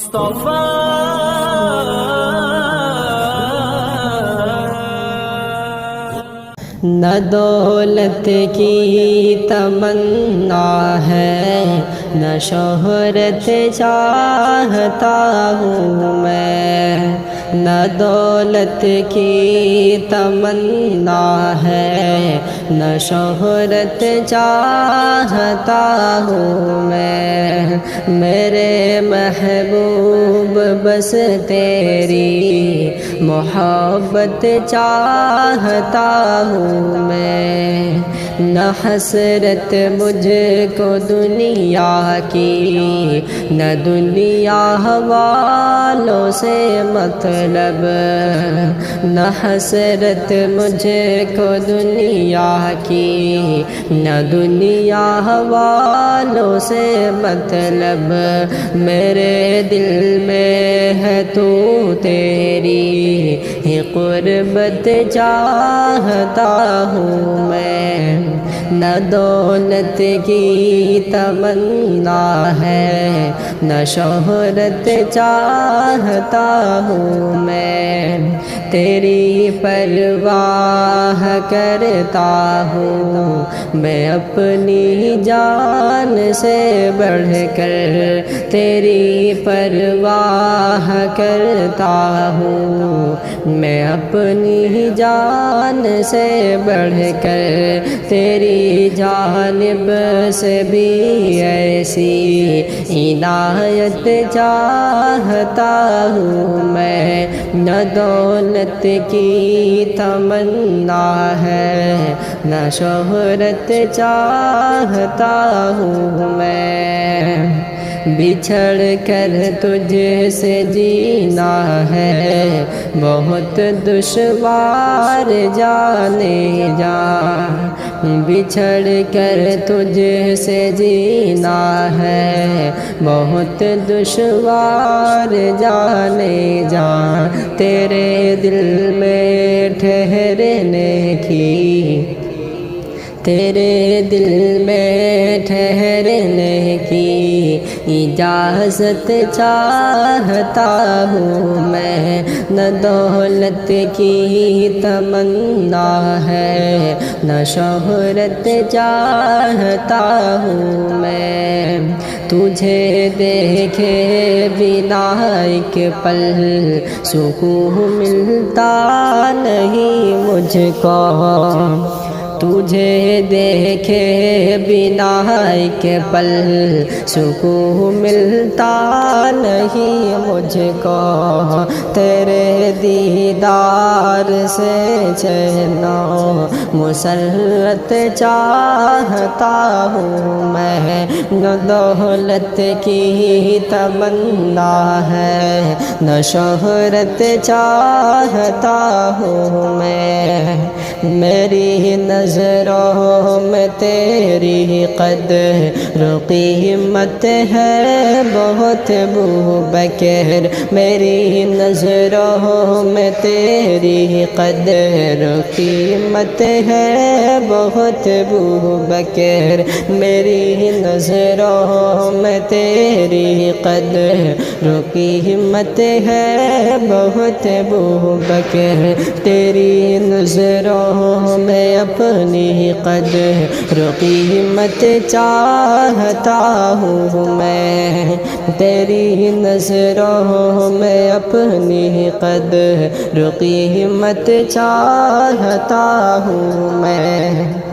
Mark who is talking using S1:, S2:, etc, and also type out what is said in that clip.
S1: مصطفیٰ
S2: نہ دولت کی تمنا ہے نہ شہرت چاہتا ہوں میں، نہ دولت کی تمنا ہے نہ شہرت چاہتا ہوں میں، میرے محبوب بس تیری محبت چاہتا ہوں میں، نہ حسرت مجھ کو دنیا کی نہ دنیا والوں سے مطلب، نہ حسرت مجھ کو دنیا کی نہ دنیا والوں سے مطلب، میرے دل میں ہے تو تیری ہی قربت چاہتا ہوں میں، نہ دولت کی تمنا ہے نہ شہرت چاہتا ہوں میں، تیری پرواہ کرتا ہوں میں اپنی جان سے بڑھ کر، تیری پرواہ کرتا ہوں میں اپنی جان سے بڑھ کر، تیری جانب سے بھی ایسی عنایت چاہتا ہوں میں، نہ دولت کی تمنا ہے نہ شہرت چاہتا ہوں میں، بچھڑ کر تجھ سے جینا ہے بہت دشوار جانے جا، بچھڑ کر تجھ سے جینا ہے بہت دشوار جانے جا، تیرے دل میں ٹھہرنے کی تیرے دل میں ٹھہرنے کی اجازت چاہتا ہوں میں، نہ دولت کی تمنا ہے نہ شہرت چاہتا ہوں میں، تجھے دیکھے بنا ایک پل سکون ملتا نہیں مجھ کو، تجھے دیکھے بنا ایک پل سکون ملتا نہیں مجھ کو، تیرے دیدار سے چین و مسرت چاہتا ہوں میں، نہ دولت کی تمنا ہے نہ شہرت چاہتا ہوں میں، میری نظروں میں تیری قدر قیمت ہے بہت ابو بکر، میری نظروں میں تیری قدر قیمت ہے بہت ابو بکر، میری نظروں میں تیری قدر قیمت ہے بہت ابو بکر، تیری نظروں میں اپنی قدر قیمت چاہتا ہوں میں، تیری نظروں میں اپنی قدر قیمت چاہتا ہوں میں۔